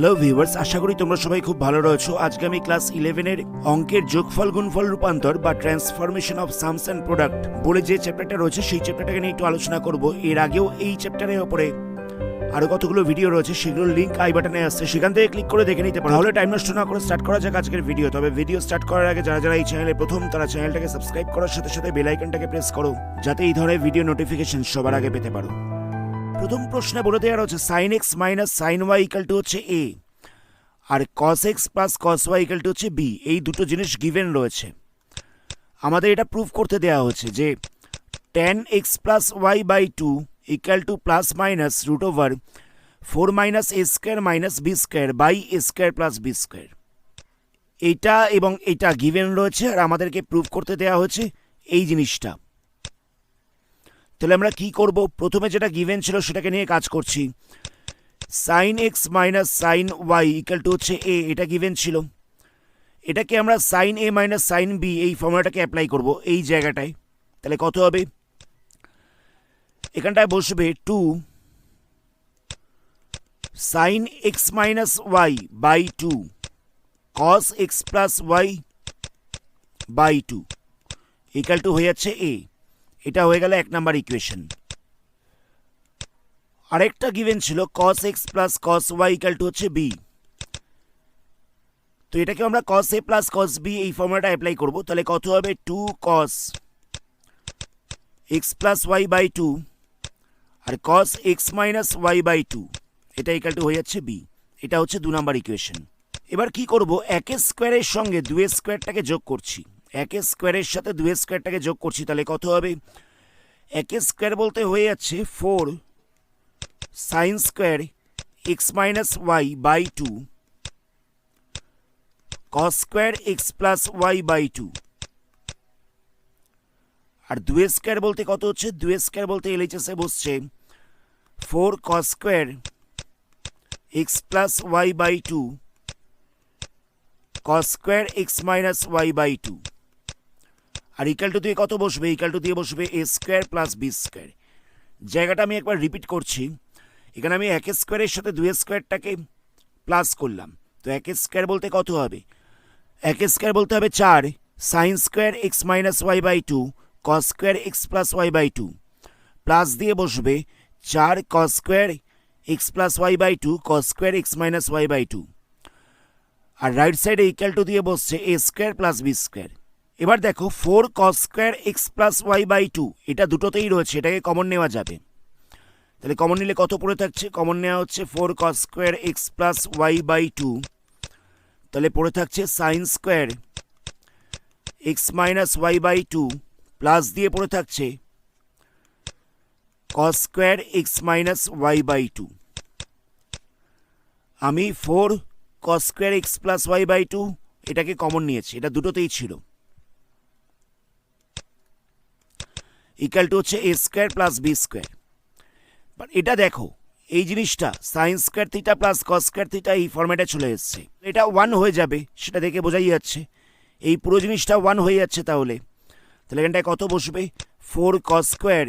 Hello viewers, আশা করি তোমরা সবাই খুব ভালো রয়েছো। আজকে আমি ক্লাস 11 এর অঙ্কের যোগফল গুণফল রূপান্তর বা transformation of sums and product বলে যে চ্যাপ্টারটা রয়েছে সেই চ্যাপ্টারটাকে নিয়ে একটু আলোচনা করব। এর আগেও এই চ্যাপ্টারের উপরে আরো কতগুলো ভিডিও রয়েছে, সেগুলোর লিঙ্ক আই বাটনে আসছে, সেখান থেকে ক্লিক করে দেখে নিতে পারো। তাহলে টাইম নষ্ট না করে স্টার্ট করা যাক আজকের ভিডিও। তবে ভিডিও স্টার্ট করার আগে যারা যারা এই চ্যানেলে প্রথম, তারা চ্যানেলটাকে সাবস্ক্রাইব করার সাথে সাথে বেল আইকনটাকে প্রেস করো, যাতে এই ধরনের ভিডিও নোটিফিকেশন সবার আগে পেতে পারো। প্রথম প্রশ্নে বলে দেওয়া রয়েছে sine x minus sine y equal to হচ্ছে এ, আর cos x plus cos y equal to হচ্ছে বি। এই দুটো জিনিস গিভেন রয়েছে। আমাদের এটা প্রুফ করতে দেওয়া হচ্ছে যে tan x plus Y by two equal to plus minus root over 4 minus a square minus b square by a square plus b square. এইটা এবং এটা গিভেন রয়েছে, আর আমাদেরকে প্রুফ করতে দেওয়া হয়েছে এই জিনিসটা। তাহলে আমরা কি করব? প্রথমে যেটা গিভেন ছিল সেটাকে নিয়ে কাজ করছি। Sine x minus sine y equal to হচ্ছে এ, এটা গিভেন ছিল। এটাকে আমরা sine a minus sine b এই ফর্মুলাটাকে অ্যাপ্লাই করব এই জায়গাটায়। তাহলে কত হবে? এখানটায় বসবে 2 sine x minus y by 2 cos x plus Y by 2 equal to হয়ে যাচ্ছে এ। এটা হয়ে গেল 1 নাম্বার ইকুয়েশন। আরেকটা গিভেন ছিল cos x plus cos y equal to হচ্ছে b। তো এটাকে আমরা cos a plus cos b এই ফর্মুলাটা অ্যাপ্লাই করব। তাহলে কত হবে? 2 cos x plus y by 2 আর cos x minus y by 2, এটা ইকুয়াল টু হয়ে যাচ্ছে b। এটা হচ্ছে 2 নাম্বার ইকুয়েশন। এবার কি করব? 1 স্কোয়ারের সঙ্গে 2 স্কোয়ারটাকে যোগ করছি। 1 স্কোয়ারের সাথে 2 স্কোয়ারটাকে যোগ করছি। তাহলে কত হবে? 1 স্কোয়ার বলতে হয়ে যাচ্ছে 4 sine square x minus y by 2 cos square x plus Y by 2। আর 2 স্কোয়ার বলতে কত হচ্ছে? 2 স্কোয়ার বলতে এলএইচএসে বসছে 4 cos square x plus Y by 2 cos square x minus y by 2। আর ইকুয়াল টু দিয়ে কত বসবে? ইকুয়াল টু দিয়ে বসবে a square plus b square. জায়গাটা আমি একবার রিপিট করছি। এখানে আমি 1 স্কোয়ারের সাথে 2 স্কোয়ারটাকে প্লাস করলাম। তো 1 স্কোয়ার বলতে কত হবে? 1 স্কোয়ার বলতে হবে 4 sine square x minus y by 2 cos square x plus Y by 2 plus দিয়ে বসবে 4 cos square x plus Y by 2 cos square x minus y by 2। আর রাইট সাইডে ইকুয়াল টু দিয়ে বসছে a square plus b square. এবার দেখো 4 cos square x plus Y by 2 এটা দুটোতেই রয়েছে, এটাকে কমন নেওয়া যাবে। তাহলে কমন নিলে কত পড়ে থাকছে? কমন নেওয়া হচ্ছে 4 cos square x plus Y by 2। তাহলে পড়ে থাকছে sine square x minus y by 2 plus দিয়ে পড়ে থাকছে cos square x minus y by 2। আমি 4 cos square x plus Y by 2 এটাকে কমন নিয়েছি, এটা দুটোতেই ছিল। ইকুয়াল টু হচ্ছে a square plus b square. But এটা দেখো, এই জিনিসটা sine square theta plus cos square theta এই ফরম্যাটে চলে এসছে। এটা 1 হয়ে যাবে, সেটা দেখে বোঝাই যাচ্ছে। এই পুরো জিনিসটা 1 হয়ে যাচ্ছে। তাহলে এখানটায় কত বসবে? 4 cos square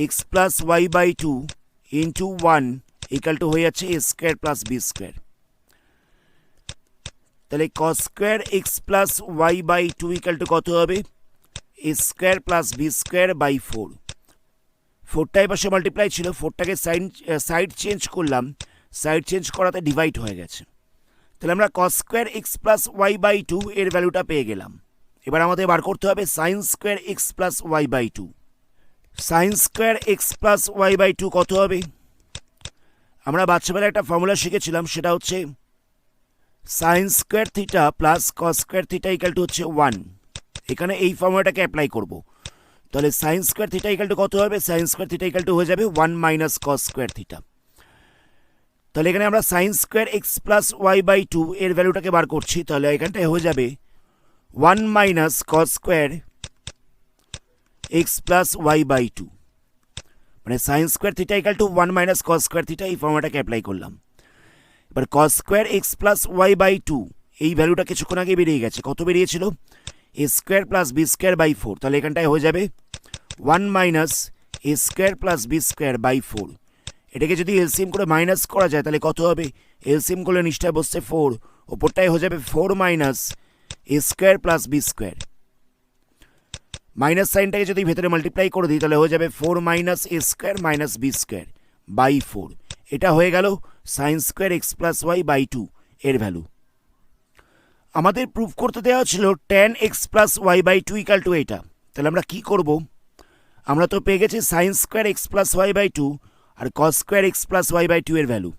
x plus Y by 2 into 1 equal two হয়ে যাচ্ছে a square plus b square. তাহলে cos square x plus Y by 2 equal to কত হবে? A square plus b square by 4। 4টাই পাশে মাল্টিপ্লাই ছিল, 4টাকে সাইড চেঞ্জ করলাম, সাইড চেঞ্জ করাতে ডিভাইড হয়ে গেছে। তাহলে আমরা cos square x plus Y by 2 এর ভ্যালুটা পেয়ে গেলাম। এবার আমাদের বার করতে হবে sine square x plus Y by 2। Sine square x plus Y by 2 কত হবে? আমরা বাচ্চাবেলায় একটা ফর্মুলা শিখেছিলাম, সেটা হচ্ছে sign square theta plus cos square theta equal to হচ্ছে 1। এখানে এই ফর্মুলাটাকে অ্যাপ্লাই করব। তাহলে sign square theta equal to কত হবে? Sine square theta equal two হয়ে যাবে 1 মাইনাস কস স্কোয়ার থিটা। তাহলে এখানে আমরা sine square x plus Y by 2 এর ভ্যালুটাকে বার করছি। তাহলে এখানটায় হয়ে যাবে 1 minus cos square x plus Y by 2, মানে sine square theta equal to 1 minus cos square theta. এই ফর্মুলাটাকে অ্যাপ্লাই করলাম। এবার cos square x plus Y by 2 এই ভ্যালুটা কিছুক্ষণ আগে বেরিয়ে গেছে। কত বেরিয়েছিল? A square plus b square by 4। তাহলে এখানটায় হয়ে যাবে 1 minus a square plus b square by 4। এটাকে যদি এলসিএম করে মাইনাস করা যায় তাহলে কত হবে? এলসিএম করলে নিচটায় বসছে 4, ওপরটায় হয়ে যাবে 4 minus a square plus b square. Minus সাইনটাকে যদি ভেতরে মাল্টিপ্লাই করে দিই তাহলে হয়ে যাবে 4 minus a square minus b square by 4। এটা হয়ে গেল sine square x plus Y by 2 এর ভ্যালু। আমাদের প্রুফ করতে দেওয়া ছিল tan x plus Y by 2 equal to এটা। তাহলে আমরা কি করব? আমরা তো পেয়ে গেছি sine square x plus Y by 2 আর cos square x plus Y by 2 এর ভ্যালু।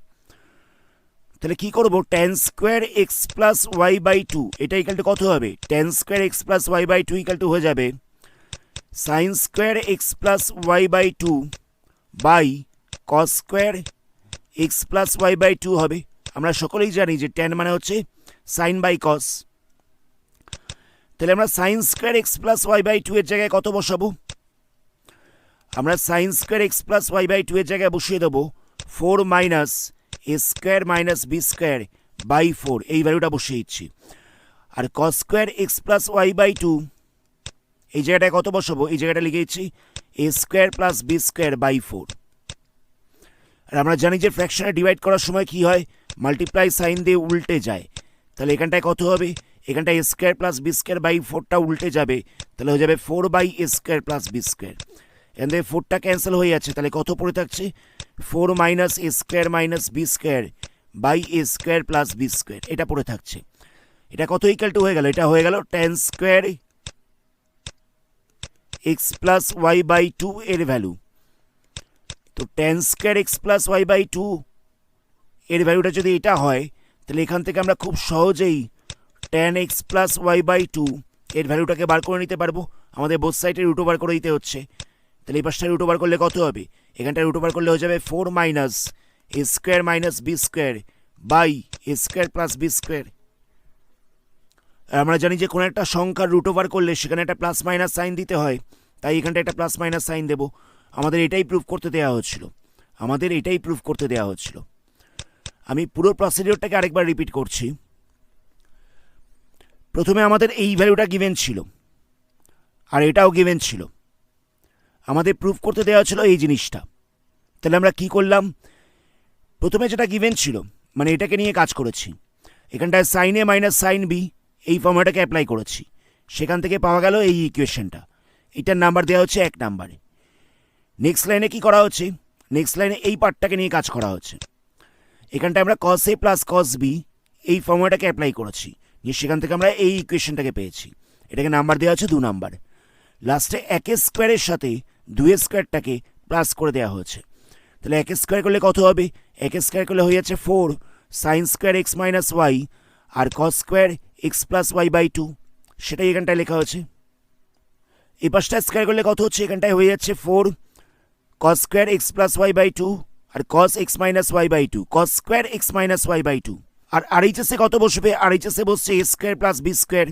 তাহলে কি করব? tan square x plus Y by 2 এটা ইকাল টু কত হবে? tan square x plus Y by 2 equal to হয়ে যাবে sine square x plus Y by 2 by cos square x plus Y by 2 হবে। আমরা সকলেই জানি যে tan মানে হচ্ছে সাইন বাই কস। তাহলে আমরা sine square x plus Y by 2 এর জায়গায় কত বসাবো? আমরা sine square x plus Y by 2 এর জায়গায় বসিয়ে দেবো 4 minus a square minus b square by 4, এই ভ্যালুটা বসিয়ে দিচ্ছি। আর cos square x plus Y by 2 এই জায়গাটায় কত বসাবো? এই জায়গাটা লিখে দিচ্ছি a square plus b square by 4। আর আমরা জানি যে ফ্র্যাকশনে ডিভাইড করার সময় কি হয়? মাল্টিপ্লাই সাইন দিয়ে উল্টে যায়। তাহলে এখানটায় কত হবে? এখানটায় a square plus b square by 4টা উল্টে যাবে, তাহলে হয়ে যাবে 4 by a square plus b square. এখান থেকে 4টা ক্যান্সেল হয়ে যাচ্ছে, তাহলে কত পড়ে থাকছে? 4 minus a square minus b square by a square plus b square, এটা পড়ে থাকছে। এটা কত ইকাল টু হয়ে গেল? এটা হয়ে গেল tan square x plus Y by 2 এর ভ্যালু। তো tan square x plus Y by 2 এর ভ্যালুটা যদি এটা হয়, তাহলে এখান থেকে আমরা খুব সহজেই tan x plus Y by 2 এর ভ্যালুটাকে বার করে নিতে পারবো। আমাদের বোথ সাইডে রুট ওভার করে দিতে হচ্ছে। তাহলে এই পাশটা রুট ওভার করলে কত হবে? এখানটা রুট ওভার করলে হয়ে যাবে 4 minus a square minus b square by a square plus b square. আমরা জানি যে কোনো একটা সংখ্যার রুট ওভার করলে সেখানে একটা প্লাস মাইনাস সাইন দিতে হয়, তাই এখানটা একটা প্লাস মাইনাস সাইন দেবো। আমাদের এটাই প্রুফ করতে দেওয়া হচ্ছিল। আমি পুরো প্রসিডিওরটাকে আরেকবার রিপিট করছি। প্রথমে আমাদের এই ভ্যালুটা গিভেন ছিল আর এটাও গিভেন ছিল। আমাদের প্রুফ করতে দেওয়া ছিল এই জিনিসটা। তাহলে আমরা কি করলাম? প্রথমে যেটা গিভেন ছিল মানে এটাকে নিয়ে কাজ করেছি। এখানটায় sign a minus sine b এই ফর্মুলাটাকে অ্যাপ্লাই করেছি। সেখান থেকে পাওয়া গেল এই ইকুয়েশনটা। এটার নাম্বার দেওয়া হচ্ছে 1 নাম্বারে। নেক্সট লাইনে কি করা হচ্ছে? নেক্সট লাইনে এই পার্টটাকে নিয়ে কাজ করা হচ্ছে। এখানটায় আমরা কস এ প্লাস কস বি এই ফর্মুলাটাকে অ্যাপ্লাই করেছি, সেখান থেকে আমরা এই ইকুয়েশনটাকে পেয়েছি। এটাকে নাম্বার দেওয়া হচ্ছে 2 নাম্বার। লাস্টে 1 স্কোয়ারের সাথে 2 স্কোয়ারটাকে প্লাস করে দেওয়া হয়েছে। তাহলে 1 স্কোয়ার করলে কত হবে? 1 স্কোয়ার করলে হয়ে যাচ্ছে 4 sine square x minus y আর cos square x plus Y by 2, সেটাই এখানটায় লেখা হয়েছে। এই পাশটা স্কোয়ার করলে কত হচ্ছে? এখানটায় হয়ে যাচ্ছে 4 cos square x plus Y by 2 আর cos x minus y by 2, cos square x minus y by 2। আর আরএইচএসে কত বসবে? আরএইচএসে বসছে a square plus b square.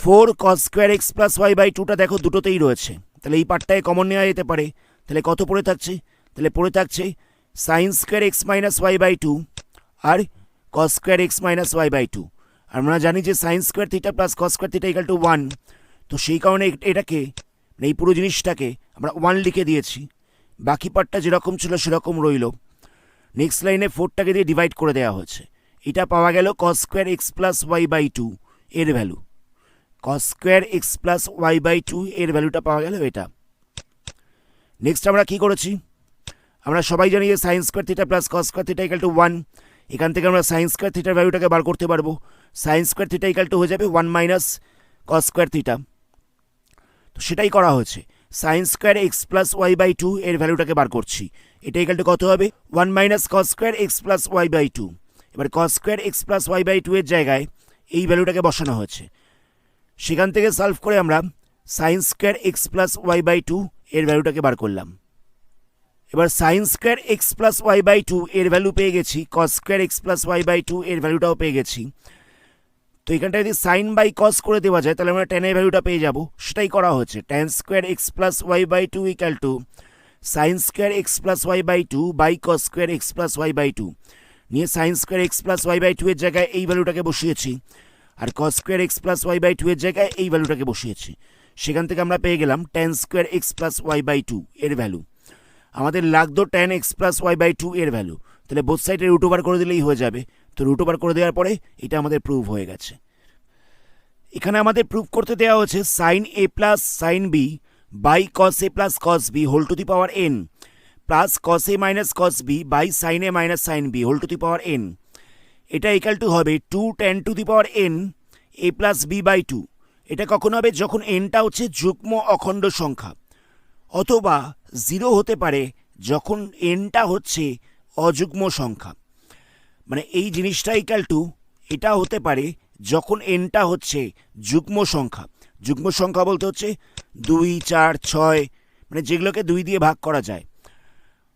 4 cos square x plus Y by 2টা দেখো দুটোতেই রয়েছে, তাহলে এই পার্টটায় কমন নেওয়া যেতে পারে। তাহলে কত পড়ে থাকছে? তাহলে পড়ে থাকছে sine square x minus y by 2 আর cos square x minus y by 2। আমরা জানি যে sine square theta plus cos square theta equal to 1, তো সেই কারণে এটাকে এই পুরো জিনিসটাকে আমরা 1 লিখে দিয়েছি। বাকি পার্টটা যেরকম ছিল সেরকম রইল। নেক্সট লাইনে 4টাকে দিয়ে ডিভাইড করে দেওয়া হয়েছে। এটা পাওয়া গেল cos square x plus Y by 2 এর value. Cos square x plus Y by 2 এর ভ্যালুটা পাওয়া গেল এটা। নেক্সট আমরা কি করেছি? আমরা সবাই জানি যে sine square theta plus cos square theta equal to 1। এখান থেকে আমরা সাইন স্কোয়ার থিটার ভ্যালুটাকে বার করতে পারবো। Sign square theta equal to হয়ে যাবে 1 মাইনাস কস স্কোয়ার থিটা, তো সেটাই করা হয়েছে। Sine square x plus Y by 2 এর ভ্যালুটাকে বার করছি। এটা ইকাল টু কত হবে? 1 minus cos square x plus Y by 2। এবার cos square x plus Y by 2 এর জায়গায় এই ভ্যালুটাকে বসানো হয়েছে। সেখান থেকে সলভ করে আমরা sine square x plus Y by 2 এর ভ্যালুটাকে বার করলাম। এবার sine square x plus Y by 2 এর ভ্যালু পেয়ে গেছি, cos square x plus Y by 2 এর ভ্যালুটাও পেয়ে গেছি। তো এখানটা যদি সাইন বাই কস করে দেওয়া যায় তাহলে আমরা tan এর ভ্যালুটা পেয়ে যাব। সেটাই করা হচ্ছে। tan square x plus Y by 2 equal to sine square x plus Y by 2 by cos square x plus Y by 2 নিয়ে sine square x plus Y by 2 এর জায়গায় এই ভ্যালুটাকে বসিয়েছি, আর cos square x plus Y by 2 এর জায়গায় এই ভ্যালুটাকে বসিয়েছি। সেখান থেকে আমরা পেয়ে গেলাম tan square x plus Y by 2 এর ভ্যালু। আমাদের লাগতো tan x plus Y by 2 এর ভ্যালু, তাহলে বোথ সাইডে রুট ওভার করে দিলেই হয়ে যাবে। তো রুট ওভার করে দেওয়ার পরে এটা আমাদের প্রুভ হয়ে গেছে। এখানে আমাদের প্রুভ করতে দেওয়া হচ্ছে sine a plus sine b by cos a plus cos b whole to the power n plus cos a minus cos b by sine a minus sine b whole to the power n. এটা equal to হবে 2 tan to the power n a plus b by 2। এটা কখন হবে? যখন এনটা হচ্ছে যুগ্ম অখণ্ড সংখ্যা, অথবা 0 হতে পারে যখন এনটা হচ্ছে অযুগ্ম সংখ্যা। মানে এই জিনিসটা ইকাল টু এটা হতে পারে যখন এনটা হচ্ছে যুগ্ম সংখ্যা। যুগ্ম সংখ্যা বলতে হচ্ছে 2, 4, 6, মানে যেগুলোকে 2 দিয়ে ভাগ করা যায়।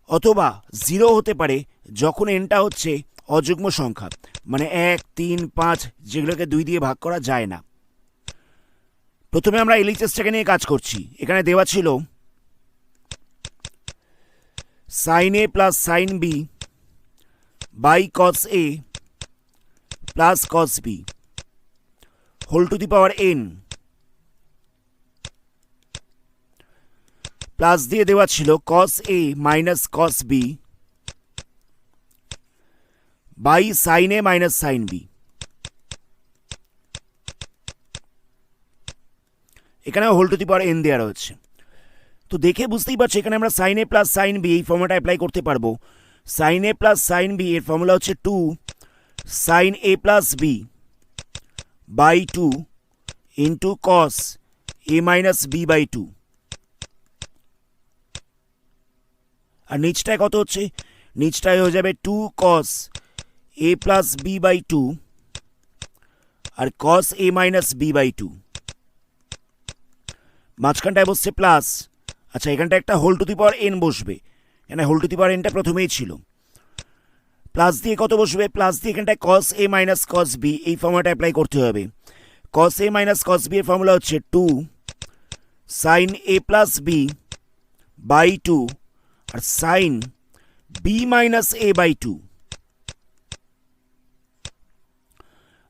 অথবা 0 হতে পারে যখন এনটা হচ্ছে অযুগ্ম সংখ্যা, মানে 1, 3, 5 যেগুলোকে 2 দিয়ে ভাগ করা যায় না। প্রথমে আমরা এলএইচএসটাকে নিয়ে কাজ করছি। এখানে দেওয়া ছিল sine a plus sine b by cos a plus cos b whole to the power n, plus দিয়ে দেওয়া ছিল cos a minus cos b by sine a minus sine b. এখানে whole to the power n দেওয়া রয়েছে। তো দেখে বুঝতেই পারছো এখানে আমরা sine a plus sine b এই ফর্মুলাটা অ্যাপ্লাই করতে পারবো। Sine a plus sine b এর ফর্মুলা হচ্ছে 2 sine a plus b by 2 into cos a minus b by 2। আর নিচটায় কত হচ্ছে? নিচটায় হয়ে যাবে 2 cos a plus b by 2 আর cos a minus b by 2। মাঝখানটায় বসছে প্লাস। আচ্ছা, এখানটা একটা whole to the power n বসবে, এখানে হোল টু দি পাওয়ার এনটা প্রথমেই ছিল। প্লাস দিয়ে কত বসবে? প্লাস দিয়ে এখানটায় cos a minus cos b এই ফর্মুলাটা অ্যাপ্লাই করতে হবে। cos a minus cos b এর ফর্মুলা হচ্ছে 2 sine a plus b by 2 আর sine b minus a by 2।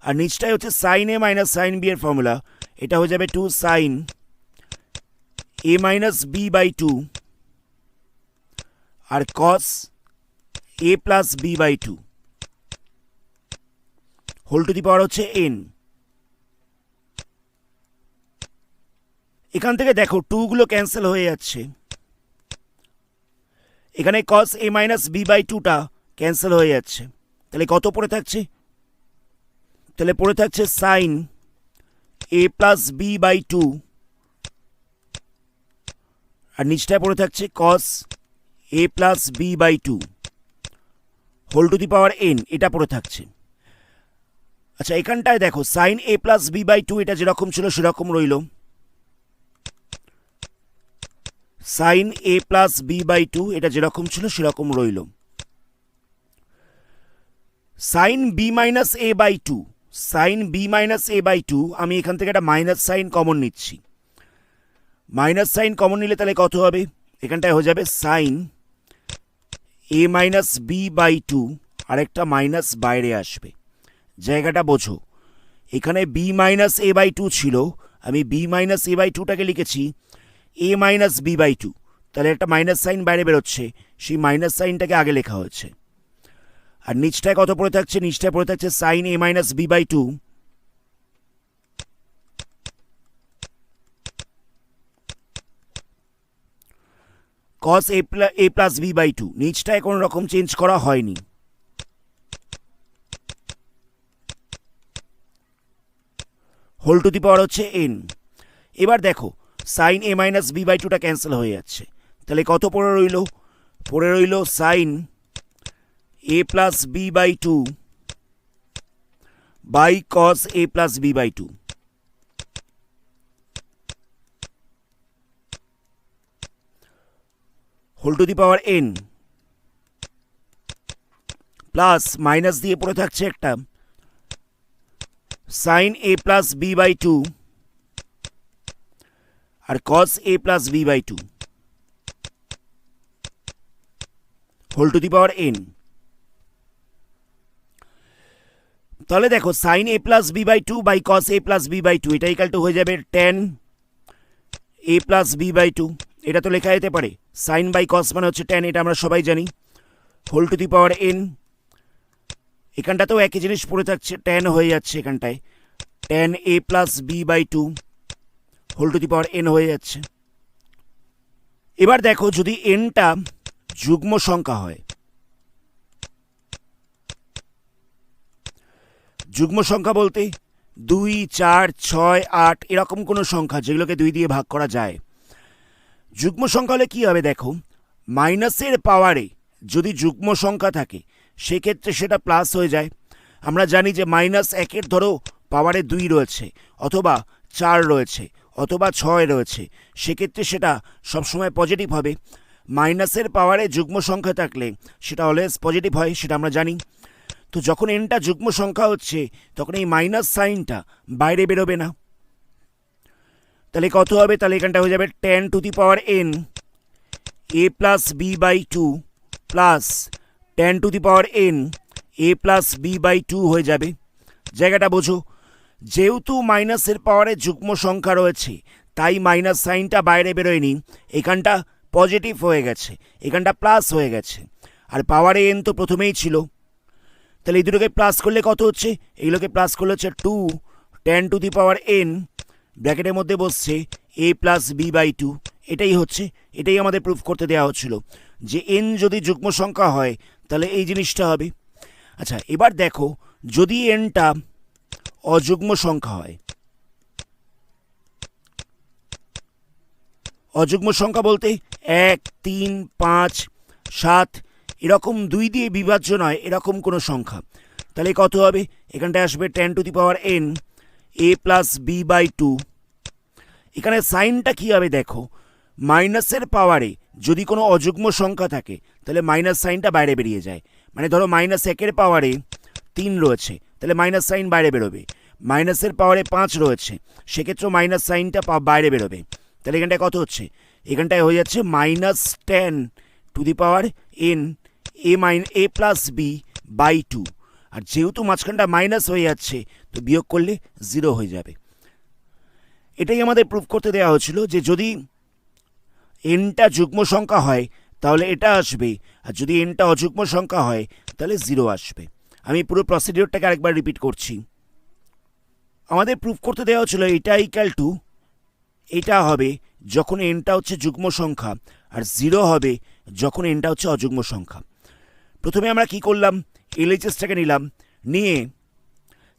আর নিচটাই হচ্ছে sine a minus sine b এর ফর্মুলা, এটা হয়ে যাবে 2 sine a minus b by 2 আর cos a plus b by 2 whole to the power হচ্ছে এন। এখান থেকে দেখো 2 গুলো ক্যান্সেল হয়ে যাচ্ছে, এখানে cos a minus b by 2টা ক্যান্সেল হয়ে যাচ্ছে। তাহলে কত পড়ে থাকছে? তাহলে পড়ে থাকছে sign a plus b by 2 আর নিচটায় পড়ে থাকছে cos a plus b by 2 whole to the power n, এটা পড়ে থাকছে। আচ্ছা, এখানটায় দেখো sine a plus b by 2 এটা যেরকম ছিল সেরকম রইল, sine a plus b by 2 এটা যেরকম ছিল সেরকম রইল। Sine b minus a by 2, sine b minus a by 2 আমি এখান থেকে একটা মাইনাস সাইন কমন নিচ্ছি। মাইনাস সাইন কমন নিলে তাহলে কত হবে? এখানটায় হয়ে যাবে sine a minus b by 2 আর একটা মাইনাস বাইরে আসবে। জায়গাটা বোঝো, এখানে বি মাইনাস এ বাই 2 ছিল, আমি বি মাইনাস এ বাই 2টাকে লিখেছি a মাইনাস বি বাই 2, তাহলে একটা মাইনাস সাইন বাইরে বেরোচ্ছে, সেই মাইনাস সাইনটাকে আগে লেখা হয়েছে। আর নিচটায় কত পড়ে থাকছে? নিচটায় পড়ে থাকছে sign a minus b by 2 cos a plus b by 2। নিচটায় কোনো রকম চেঞ্জ করা হয়নি। হোল টু দি পাওয়ার হচ্ছে এন। এবার দেখো sine a minus b by 2টা ক্যান্সেল হয়ে যাচ্ছে, তাহলে কত পড়ে রইল? পড়ে রইল sine a plus b by 2 by cos a plus b by 2। Whole to the power n plus minus দিয়ে পড়ে থাকছে একটা sine a plus b by 2 আর cos a plus b by 2 whole to the power n. তাহলে দেখো sine a plus b by 2 by cos a plus b by 2 এটা equal to হয়ে যাবে tan a plus b by 2। এটা তো লেখা যেতে পারে, সাইন বাই cos মানে হচ্ছে tan, এটা আমরা সবাই জানি। Whole to the power n. এখানটাতেও একই জিনিস পড়ে থাকছে, ট্যান হয়ে যাচ্ছে এখানটায়, tan a plus b by two whole to the power n হয়ে যাচ্ছে। এবার দেখো যদি এনটা যুগ্ম সংখ্যা হয়, যুগ্ম সংখ্যা বলতে 2, 4, 6, 8 এরকম কোনো সংখ্যা যেগুলোকে 2 দিয়ে ভাগ করা যায়। যুগ্ম সংখ্যা হলে কী হবে দেখো, মাইনাসের পাওয়ারে যদি যুগ্ম সংখ্যা থাকে সেক্ষেত্রে সেটা প্লাস হয়ে যায়। আমরা জানি যে -1 ধরো পাওয়ারে 2 রয়েছে, অথবা 4 রয়েছে, অথবা 6 রয়েছে, সেক্ষেত্রে সেটা সবসময় পজিটিভ হবে। মাইনাসের পাওয়ারে যুগ্ম সংখ্যা থাকলে সেটা অলওয়েজ পজিটিভ হয়, সেটা আমরা জানি। তো যখন এনটা যুগ্ম সংখ্যা হচ্ছে তখন এই মাইনাস সাইনটা বাইরে বেরোবে না। তাহলে কত হবে, তাহলে এখানটা হয়ে যাবে tan to the power n a plus b by two plus tan to the power n a plus b by two হয়ে যাবে। জায়গাটা বোঝো, যেহেতু মাইনাসের পাওয়ারে যুগ্ম সংখ্যা রয়েছে তাই মাইনাস সাইনটা বাইরে বেরোয়নি, এখানটা পজিটিভ হয়ে গেছে, এখানটা প্লাস হয়ে গেছে। আর পাওয়ারে এন তো প্রথমেই ছিল, তাহলে এই দুটোকে প্লাস করলে কত হচ্ছে, এইগুলোকে প্লাস করলে হচ্ছে 2 tan to the power N ব্র্যাকেটের মধ্যে বসছে এ প্লাস বি বাই টু। এটাই হচ্ছে, এটাই আমাদের প্রুফ করতে দেওয়া হচ্ছিল যে এন যদি যুগ্ম সংখ্যা হয় তাহলে এই জিনিসটা হবে। আচ্ছা এবার দেখো যদি এনটা অযুগ্ম সংখ্যা হয়, অযুগ্ম সংখ্যা বলতে 1, 3, 5, 7 এরকম 2 দিয়ে বিভাজ্য নয় এরকম কোনো সংখ্যা, তাহলে কত হবে, এখানটায় আসবে tan to the power n a plus b by two. এখানে সাইনটা কী হবে দেখো, মাইনাসের পাওয়ারে যদি কোনো অযুগ্ম সংখ্যা থাকে তাহলে মাইনাস সাইনটা বাইরে বেরিয়ে যায়। মানে ধরো -1 পাওয়ারে 3 রয়েছে তাহলে মাইনাস সাইন বাইরে বেরোবে, মাইনাসের পাওয়ারে 5 রয়েছে সেক্ষেত্রেও মাইনাস সাইনটা বাইরে বেরোবে। তাহলে এখানটায় কত হচ্ছে, এখানটায় হয়ে যাচ্ছে -10 to the power n a plus b by two. আর যেহেতু মাঝখানটা মাইনাস হয়ে যাচ্ছে তো বিয়োগ করলে 0 হয়ে যাবে। এটাই আমাদের প্রুফ করতে দেওয়া হয়েছিল যে যদি এনটা যুগ্ম সংখ্যা হয় তাহলে এটা আসবে, আর যদি এনটা অযুগ্ম সংখ্যা হয় তাহলে 0 আসবে। আমি পুরো প্রসিডিওরটাকে আরেকবার রিপিট করছি। আমাদের প্রুফ করতে দেওয়া হচ্ছিল এটা ইকুয়াল টু, এটা হবে যখন এনটা হচ্ছে যুগ্ম সংখ্যা, আর 0 হবে যখন এনটা হচ্ছে অযুগ্ম সংখ্যা। প্রথমে আমরা কি করলাম, এলএইচএসটাকে নিলাম, নিয়ে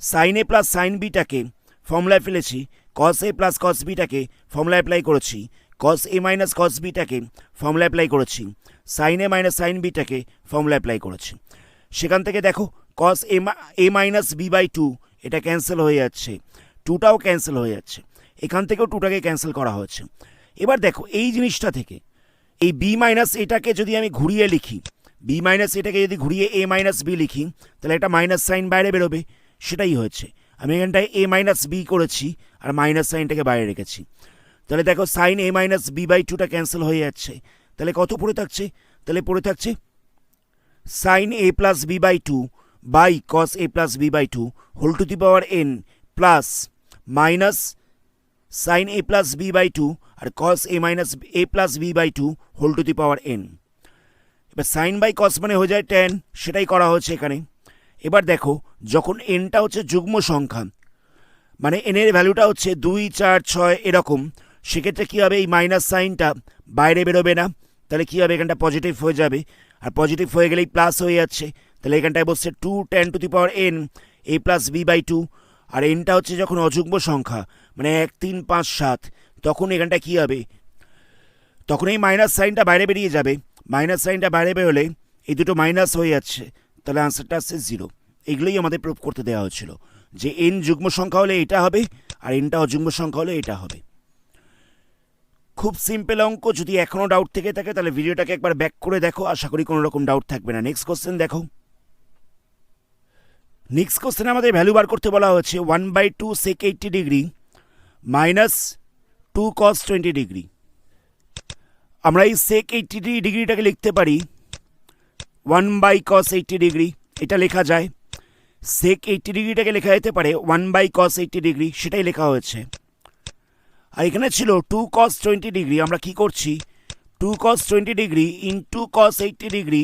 সাইন এ প্লাস সাইন বিটাকে ফর্মুলায় ফেলেছি, কস এ প্লাস কস বিটাকে ফর্মুলায় অ্যাপ্লাই করেছি, কস a minus cos বিটাকে formula apply করেছি, sign a minus sign বিটাকে formula apply করেছি। সেখান থেকে দেখো কস a minus b by two এটা ক্যান্সেল হয়ে যাচ্ছে, 2টাও ক্যান্সেল হয়ে যাচ্ছে, এখান থেকেও 2টাকে ক্যান্সেল করা হয়েছে। এবার দেখো এই জিনিসটা থেকে এই বি মাইনাস এটাকে যদি আমি ঘুরিয়ে লিখি, বি মাইনাস এটাকে যদি ঘুরিয়ে এ মাইনাস বি লিখি তাহলে একটা মাইনাস সাইন বাইরে বেরোবে, সেটাই হয়েছে। আমি এখানটায় এ মাইনাস বি করেছি আর মাইনাস সাইনটাকে বাইরে রেখেছি। তাহলে দেখো sine a minus b by টুটা ক্যান্সেল হয়ে যাচ্ছে, তাহলে কত পড়ে থাকছে, তাহলে পড়ে থাকছে sine a plus b by two by cos a plus b by two whole to the power n plus minus sine a plus b by two আর cos a minus a plus b by two whole to the power n. এবার sine by cos মানে হয়ে যায় ten, সেটাই করা হচ্ছে এখানে। এবার দেখো যখন এনটা হচ্ছে যুগ্ম সংখ্যা, মানে এনের ভ্যালুটা হচ্ছে 2, 4, 6 এরকম, সেক্ষেত্রে কী হবে, এই মাইনাস সাইনটা বাইরে বেরোবে না, তাহলে কী হবে, এখানটা পজিটিভ হয়ে যাবে, আর পজিটিভ হয়ে গেলেই প্লাস হয়ে যাচ্ছে, তাহলে এখানটায় বসছে 2 tan to the power n a plus b by two. আর এনটা হচ্ছে যখন অযুগ্ম সংখ্যা মানে 1, 3, 5, 7 তখন এখানটা কী হবে, তখন এই মাইনাস সাইনটা বাইরে বেরিয়ে যাবে, মাইনাস সাইনটা বাইরে বেরোলে এই দুটো মাইনাস হয়ে যাচ্ছে, তাহলে আনসারটা আসছে 0। এগুলোই আমাদের প্রুফ করতে দেওয়া হচ্ছিল যে এন যুগ্ম সংখ্যা হলে এটা হবে আর এনটা অযুগ্ম সংখ্যা হলে এটা হবে। খুব সিম্পল অঙ্ক, যদি এখনও ডাউট থেকে থাকে তাহলে ভিডিওটাকে একবার ব্যাক করে দেখো, আশা করি কোনো রকম ডাউট থাকবে না। নেক্সট কোশ্চেন দেখো। নেক্সট কোশ্চেনে আমাদের ভ্যালু বার করতে বলা হচ্ছে 1/2 sec 80 degree minus 2 cos 20 degree. আমরা এই sec 80 ডিগ্রিটাকে লিখতে পারি 1/cos 80 ডিগ্রি, এটা লেখা যায়। sec 80 ডিগ্রিটাকে লেখা যেতে পারে 1/cos 80 ডিগ্রি, সেটাই লেখা হয়েছে। আর এখানে ছিল 2 cos 20 ডিগ্রি, আমরা কি করছি 2 cos 20 degree into cos 80 degree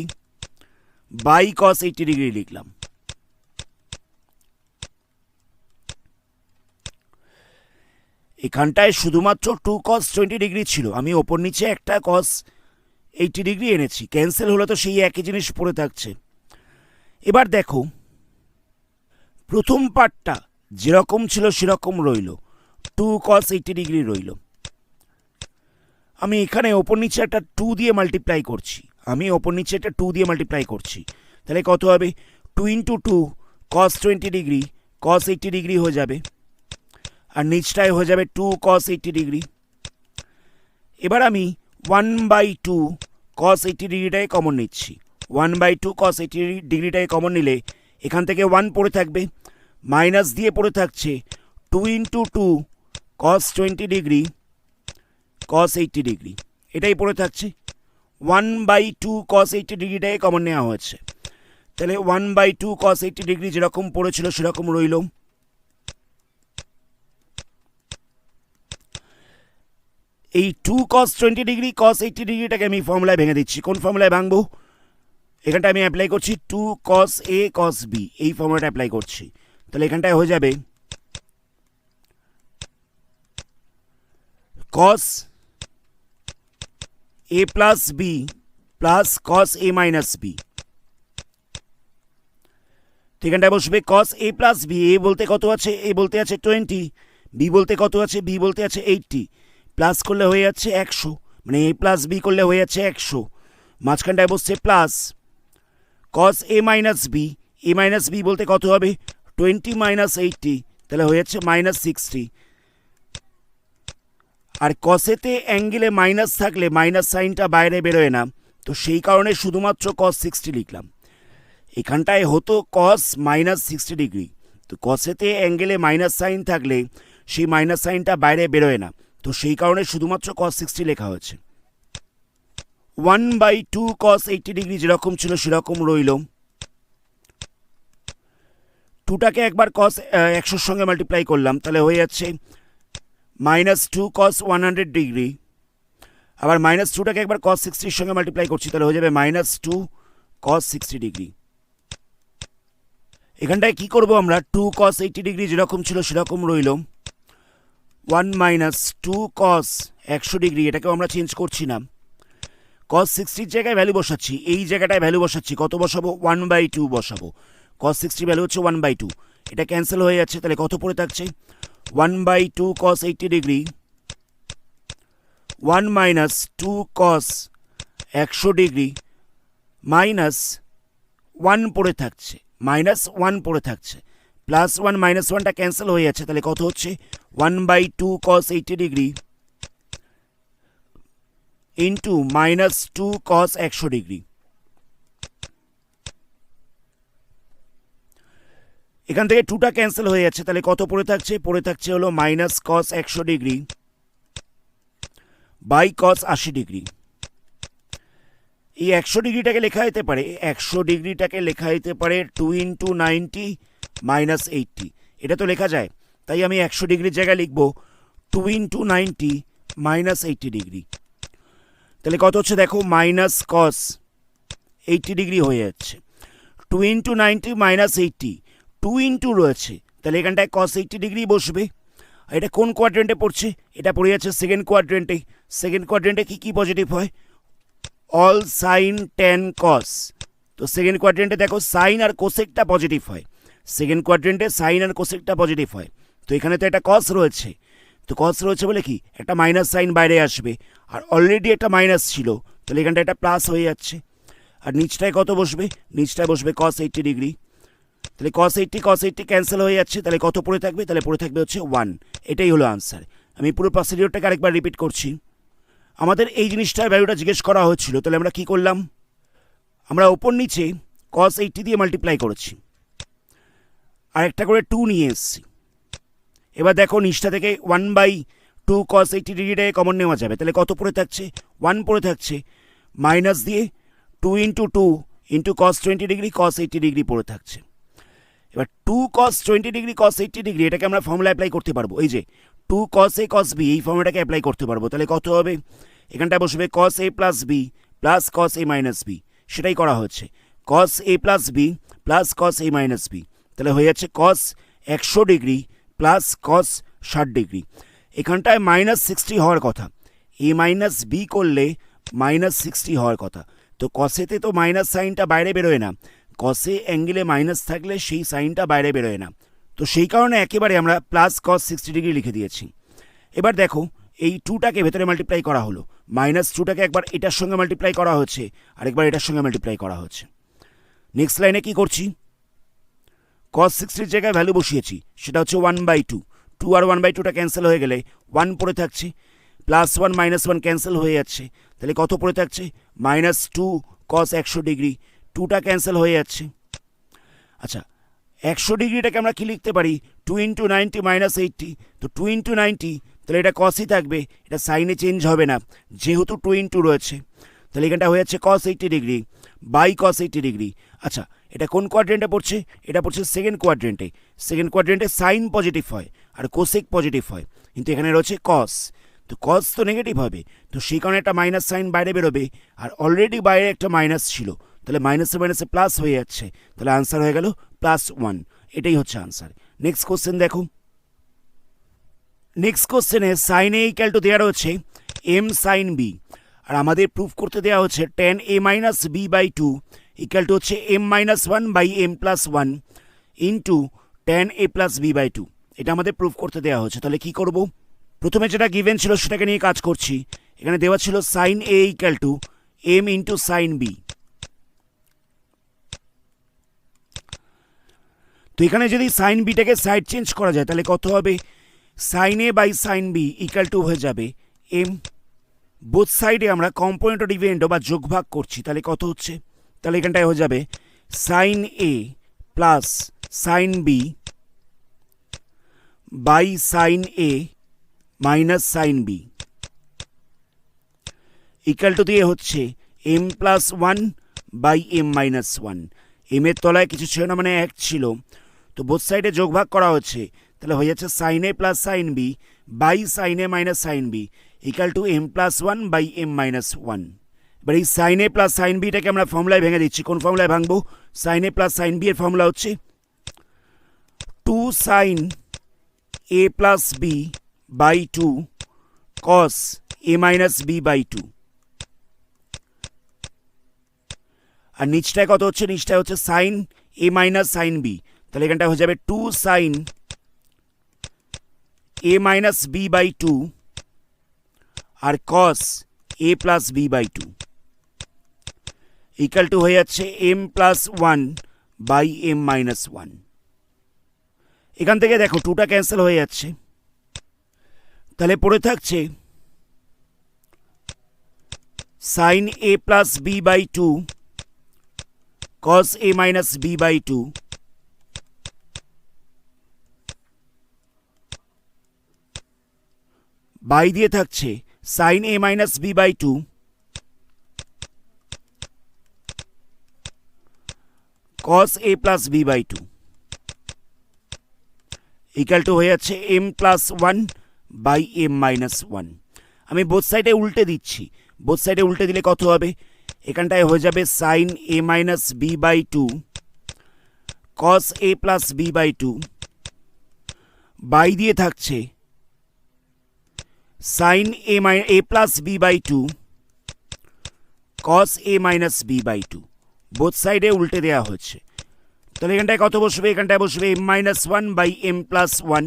by cos 80 degree লিখলাম। এখানটায় শুধুমাত্র 2 cos 20 ডিগ্রি ছিল, আমি ওপর নিচে একটা cos 80 ডিগ্রি এনেছি, ক্যান্সেল হলে তো সেই একই জিনিস পড়ে থাকছে। এবার দেখো প্রথম পার্টটা যেরকম ছিল সেরকম রইল, 2 cos 80 ডিগ্রি রইল। আমি এখানে ওপর নিচে একটা 2 দিয়ে মাল্টিপ্লাই করছি, তাহলে কত হবে 2 × 2 cos 20 ডিগ্রি cos 80 ডিগ্রি হয়ে যাবে, আর নিচটায় হয়ে যাবে 2 cos 80 ডিগ্রি। এবার আমি 1/2 cos 80 ডিগ্রিটাকে কমন নিচ্ছি, 1/2 cos 80 ডিগ্রিটাকে কমন নিলে এখান থেকে 1 পড়ে থাকবে, মাইনাস দিয়ে পড়ে থাকছে 2 × 2 cos 20 ডিগ্রি cos 80 ডিগ্রি, এটাই পড়ে থাকছে। 1/2 cos 80 ডিগ্রিটাকে কমন নেওয়া হয়েছে, তাহলে 1/2 cos 80 ডিগ্রি যেরকম পড়েছিল সেরকম রইল। এই 2 cos 20 ডিগ্রি cos 80 ডিগ্রিটাকে আমি ফর্মুলায় ভেঙে দিচ্ছি। কোন ফর্মুলায় ভাঙবো? এখানটা আমি অ্যাপ্লাই করছি 2 cos a cos b, এই ফর্মুলাটা অ্যাপ্লাই করছি। তাহলে এখানটায় হয়ে যাবে cos a plus b plus cos a minus b। এখানটায় বসবে cos a plus b, a বলতে কত আছে? a বলতে আছে 20, b বলতে কত আছে? b বলতে আছে 80, প্লাস করলে হয়ে যাচ্ছে 100, মানে a plus b করলে হয়ে যাচ্ছে 100, মাঝখানটায় বসছে plus cos a minus b বলতে কত হবে? 20 minus 80, তাহলে হয়ে যাচ্ছে -60। আর কসেতে অ্যাঙ্গেলে মাইনাস থাকলে মাইনাস সাইনটা বাইরে বেরোয় না, তো সেই কারণে শুধুমাত্র cos 60 লিখলাম। এখানটায় হতো cos -60 ডিগ্রি, তো কসেতে অ্যাঙ্গেলে মাইনাস সাইন থাকলে সেই মাইনাস সাইনটা বাইরে বেরোয় না, তো সেই কারণে শুধুমাত্র cos 60 লেখা হয়েছে। 1/2 cos 80 ডিগ্রি যেরকম ছিল সেরকম রইল। 2টাকে একবার cos 100 সঙ্গে মাল্টিপ্লাই করলাম, তাহলে হয়ে যাচ্ছে -2 cos 100 ডিগ্রি, আবার -2টাকে একবার cos 60 সঙ্গে মাল্টিপ্লাই করছি, তাহলে হয়ে যাবে -2 cos 60 ডিগ্রি। এখানটায় কি করব আমরা? 2 cos 80 ডিগ্রি যেরকম ছিল সেরকম রইল, 1 - 2 cos 100 ডিগ্রি, এটাকেও আমরা চেঞ্জ করছি না, cos 60 জায়গায় ভ্যালু বসাচ্ছি, এই জায়গাটায় ভ্যালু বসাচ্ছি, কত বসাবো? 1/2 বসাবো, cos 60 ভ্যালু হচ্ছে 1/2, এটা ক্যান্সেল হয়ে যাচ্ছে, তাহলে কত পড়ে থাকছে? 1/2 cos 80 degree 1 - 2 cos 100 degree minus 1 পড়ে থাকছে, -1 পড়ে থাকছে, +1 -1টা ক্যান্সেল হয়ে যাচ্ছে, তাহলে কত হচ্ছে? 1/2 cos 80 degree into -2 cos 100 degree. এখান থেকে 2টা ক্যান্সেল হয়ে যাচ্ছে, তাহলে কত পড়ে থাকছে? পড়ে থাকছে হলো -cos 100 degree by cos 80 degree. এই 100 ডিগ্রিটাকে লেখা যেতে পারে, 100 ডিগ্রিটাকে লেখা যেতে পারে 2 × 90 - 80, এটা তো লেখা যায়, তাই আমি 100 ডিগ্রির জায়গায় লিখব 2 × 90 - 80 ডিগ্রি। তাহলে কত হচ্ছে দেখো? -cos 80 ডিগ্রি হয়ে যাচ্ছে, 2 × 90 - 80, 2 ইন্টু রয়েছে, তাহলে এখানটায় cos 80 ডিগ্রি বসবে। এটা কোন কোয়াড্রেন্টে পড়ছে? এটা পড়ে যাচ্ছে সেকেন্ড কোয়াড্রেন্টে। সেকেন্ড কোয়াড্রেন্টে কি কি পজিটিভ হয়? অল সাইন ট্যান কস, তো সেকেন্ড কোয়াড্রেন্টে দেখো সাইন আর কোসেকটা পজিটিভ হয়, সেকেন্ড কোয়াড্রেন্টে সাইন আর কোসেকটা পজিটিভ হয়, তো এখানে তো একটা কস রয়েছে, তো কস রয়েছে বলে কি একটা মাইনাস সাইন বাইরে আসবে, আর অলরেডি একটা মাইনাস ছিল, তাহলে এখানটা একটা প্লাস হয়ে যাচ্ছে। আর নিচটায় কত বসবে? নিচটায় বসবে cos 80 ডিগ্রি, তাহলে cos 80 ক্যান্সেল হয়ে যাচ্ছে, তাহলে কত পড়ে থাকবে? তাহলে পড়ে থাকবে হচ্ছে 1। এটাই হলো আনসার। আমি পুরো প্রসিডিওরটাকে আরেকবার রিপিট করছি। আমাদের এই জিনিসটার ভ্যালুটা জিজ্ঞেস করা হচ্ছিল, তাহলে আমরা কি করলাম? আমরা ওপর নিচে cos 80 দিয়ে মাল্টিপ্লাই করেছি, আর একটা করে 2 নিয়ে এসেছি। এবার দেখো নিচটা থেকে 1/2 cos 80 ডিগ্রিটাকে কমন নেওয়া যাবে, তাহলে কত পড়ে থাকছে? 1 পড়ে থাকছে, মাইনাস দিয়ে 2 × 2 into cos 20 degree cos 80 degree পড়ে থাকছে। এবার 2 cos 20 ডিগ্রি cos 80 ডিগ্রি এটাকে আমরা ফর্মুলা অ্যাপ্লাই করতে পারবো, এই যে 2 cos a cos b, এই ফর্মুলাটাকে অ্যাপ্লাই করতে পারবো। তাহলে কত হবে? এখানটা বসবে cos a plus b plus cos a minus b, সেটাই করা হচ্ছে। কস a plus B plus cos a minus B, তাহলে হয়ে যাচ্ছে কস 100 ডিগ্রি প্লাস কস 60 ডিগ্রি। এখানটায় -60 হওয়ার কথা, এ মাইনাস বি করলে -60 হওয়ার কথা। তো কসেতে তো মাইনাস সাইনটা বাইরে বেরোয় না, কসে অ্যাঙ্গেলে মাইনাস থাকলে সেই সাইনটা বাইরে বেরোয় না, তো সেই কারণে একেবারে আমরা প্লাস কস 60 ডিগ্রি লিখে দিয়েছি। এবার দেখো এই 2টাকে ভেতরে মাল্টিপ্লাই করা হলো, -2টাকে একবার এটার সঙ্গে মাল্টিপ্লাই করা হচ্ছে, আরেকবার এটার সঙ্গে মাল্টিপ্লাই করা হচ্ছে। নেক্সট লাইনে কি করছি, কস 60 জায়গায় ভ্যালু বসিয়েছি, সেটা হচ্ছে 1/2। 2 আর 1/2টা ক্যান্সেল হয়ে গেলে 1 পড়ে থাকছে, +1 -1 ক্যান্সেল হয়ে যাচ্ছে, তাহলে কত পড়ে থাকছে -2 কস 100 ডিগ্রি, 2টা ক্যান্সেল হয়ে যাচ্ছে। আচ্ছা 100 ডিগ্রিটাকে আমরা কি লিখতে পারি, 2 × 90 -80, তো 2 × 90 তাহলে এটা কসই থাকবে, এটা সাইনে চেঞ্জ হবে না যেহেতু 2 × রয়েছে, তাহলে এখানটা হয়ে যাচ্ছে cos 80 degree by cos 80 degree. আচ্ছা এটা কোন কোয়াড্রেন্টে পড়ছে, এটা পড়ছে সেকেন্ড কোয়াড্রেন্টে। সেকেন্ড কোয়াড্রেন্টে সাইন পজিটিভ হয় আর কোসেক পজিটিভ হয়, কিন্তু এখানে রয়েছে কস, তো কস তো নেগেটিভ হবে, তো সেই কারণে একটা মাইনাস সাইন বাইরে বেরোবে, আর অলরেডি বাইরে একটা মাইনাস ছিল, তাহলে মাইনাসে মাইনাসে প্লাস হয়ে যাচ্ছে, তাহলে আনসার হয়ে গেল +1, এটাই হচ্ছে আনসার। নেক্সট কোশ্চেন দেখো, নেক্সট কোশ্চেনে সাইন এ ইকুয়াল টু দেওয়া রয়েছে এম সাইন বি, আর আমাদের প্রুফ করতে দেওয়া হচ্ছে tan a minus b by 2 equal to হচ্ছে m-1/m+1 into tan a plus b by 2, এটা আমাদের প্রুফ করতে দেওয়া হচ্ছে। তাহলে কি করব, প্রথমে যেটা গিভেন ছিল সেটাকে নিয়ে কাজ করছি। এখানে দেওয়া ছিল sine a equal to m into sine b, তো এখানে যদি সাইন বিটাকে সাইড চেঞ্জ করা যায় তাহলে কত হবে, sine a by sine b equal two হয়ে যাবে এম, বোথ সাইডে আমরা কম্পোনেন্ট ও ডিভিডেন্ড বা যোগভাগ করছি, তাহলে কত হচ্ছে, তাহলে এখানটায় হয়ে যাবে sine a plus sine b by sine a minus sine b equal to দিয়ে হচ্ছে m+1 বাই m-1। এম এর তলায় কিছু ছিল না, মানে 1 ছিল, তো বোথ সাইডে যোগভাগ করা হচ্ছে, তাহলে হয়ে যাচ্ছে sine a plus sine b by sine a minus sine b equal to m+1 by m-1। এবার এই সাইন এ প্লাস সাইন বিটাকে আমরা ফর্মুলায় ভেঙে দিচ্ছি। কোন ফর্মুলায় ভাঙবো, sine a plus sine b এর ফর্মুলা হচ্ছে 2 sine a plus b by 2 cos a minus b by 2, আর নিচটায় কত হচ্ছে, নিচটায় হচ্ছে sine a minus sine b, তাহলে এখানটা হয়ে যাবে 2 sine a minus b by 2 আর cos a plus b by 2 equal to হয়ে যাচ্ছে m+1 বাই m-1। এখান থেকে দেখো 2টা ক্যান্সেল হয়ে যাচ্ছে, তাহলে পড়ে থাকছে sine a plus b by 2 cos a minus b by 2 by দিয়ে থাকছে sign a minus b by 2 cos a plus b by 2 equal to হয়ে যাচ্ছে m+1 বাই m-1। আমি বোথ সাইডে উল্টে দিচ্ছি, বোথ সাইডে উল্টে দিলে কত হবে, এখানটায় হয়ে যাবে sine a minus b by 2 cos a plus b by 2 by দিয়ে থাকছে sine a plus b by 2 cos a minus b by 2, both সাইডে উল্টে দেওয়া হচ্ছে, তাহলে এখানটায় কত বসবে, এখানটায় বসবে m-1 বাই m+1।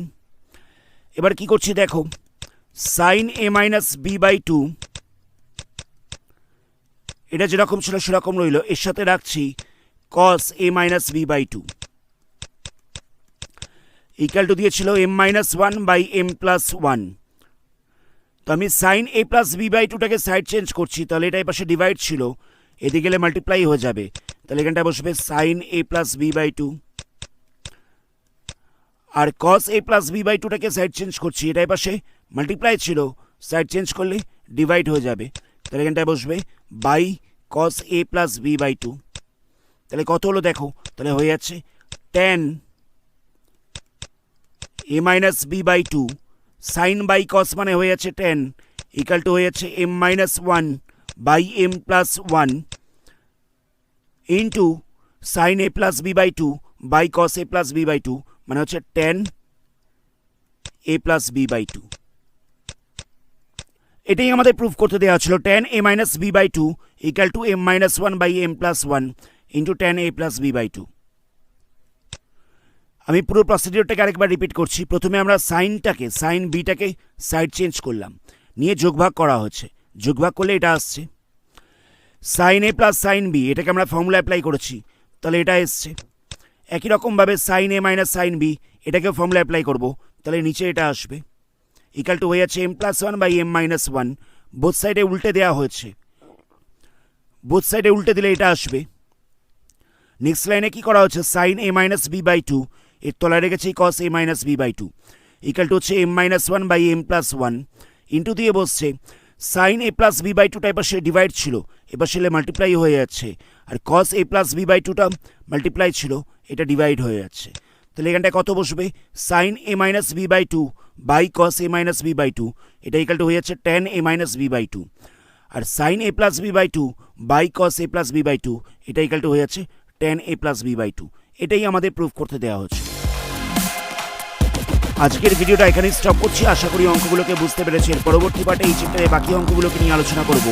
এবার কি করছি দেখো, sine a minus b by 2 এটা যেরকম ছিল সেরকম রইল, এর সাথে রাখছি cos a minus b by 2 equal to দিয়েছিল m-1 বাই m+1। তো আমি sine a plus b by 2টাকে সাইড চেঞ্জ করছি, তাহলে এটা এই পাশে ডিভাইড ছিল, এদিকে গেলে মাল্টিপ্লাই হয়ে যাবে, তাহলে এখানটায় বসবে sine a plus b by 2 আর cos a plus b by 2টাকে সাইড চেঞ্জ করছি, এটা এই পাশে মাল্টিপ্লাই ছিল, সাইড চেঞ্জ করলে ডিভাইড হয়ে যাবে, তাহলে এখানটায় বসবে by cos a plus b by 2, তাহলে কত হলো দেখো, তাহলে হয়ে যাচ্ছে tan a minus b by 2 sine by cos মানে হয়ে যাচ্ছে tan ইকুয়াল টু হয়ে যাচ্ছে m-1 by m+1 into sine a plus b by two by cos a plus b by two মানে হচ্ছে tan a plus b by two. এটাই আমাদের proof করতে দেওয়া ছিল, tan a minus b by two equal to m minus one by m plus one into tan a plus b by two. আমি পুরো প্রসিডিওরটাকে আরেকবার রিপিট করছি। প্রথমে আমরা সাইন বিটাকে সাইড চেঞ্জ করলাম, নিয়ে যোগভাগ করা হচ্ছে। যোগভাগ করলে এটা আসছে sign a plus sine B, এটাকে আমরা ফর্মুলা অ্যাপ্লাই করেছি, তাহলে এটা এসছে। একই রকমভাবে sine a minus sine b, এটাকেও ফর্মুলা অ্যাপ্লাই করব, তাহলে নিচে এটা আসবে ইকাল টু হয়ে যাচ্ছে m plus one by m minus one. Both সাইডে উল্টে দেওয়া হয়েছে, বোথ সাইডে উল্টে দিলে এটা আসবে। নেক্সট লাইনে কি করা হচ্ছে, sine a minus b by two, এর তলায় রেখেছি cos a minus b by two equal to হচ্ছে m minus one by m plus one into দিয়ে বসছে sine a plus b by টুটা এবার সে ডিভাইড ছিল, এবার সেলে মাল্টিপ্লাই হয়ে যাচ্ছে, আর cos a plus b by টুটা মাল্টিপ্লাই ছিল, এটা ডিভাইড হয়ে যাচ্ছে। তাহলে এখানটায় কত বসবে, sine a minus b by two by cos a minus b by two, এটা ইকাল টু হয়ে যাচ্ছে tan a minus b by two, আর sine a plus b by two by cos a plus b by two, এটা equal to হয়ে যাচ্ছে tan a plus b by two. এটাই আমাদের proof করতে দেওয়া হচ্ছে। আজকের ভিডিওটা এখানেই স্টপ করছি। আশা করি অঙ্কগুলোকে বুঝতে পেরেছি। এর পরবর্তী পার্টে এই চ্যাপ্টারে বাকি অঙ্কগুলোকে নিয়ে আলোচনা করব।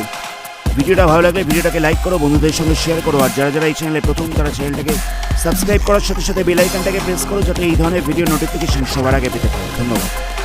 ভিডিওটা ভালো লাগলে ভিডিওটাকে লাইক করো, বন্ধুদের সঙ্গে শেয়ার করো, আর যারা যারা এই চ্যানেলে প্রথম তারা চ্যানেলটাকে সাবস্ক্রাইব করার সাথে সাথে বেল আইকনটাকে প্রেস করো, যাতে এই ধরনের ভিডিও নোটিফিকেশন সবার আগে পেতে পারো। ধন্যবাদ।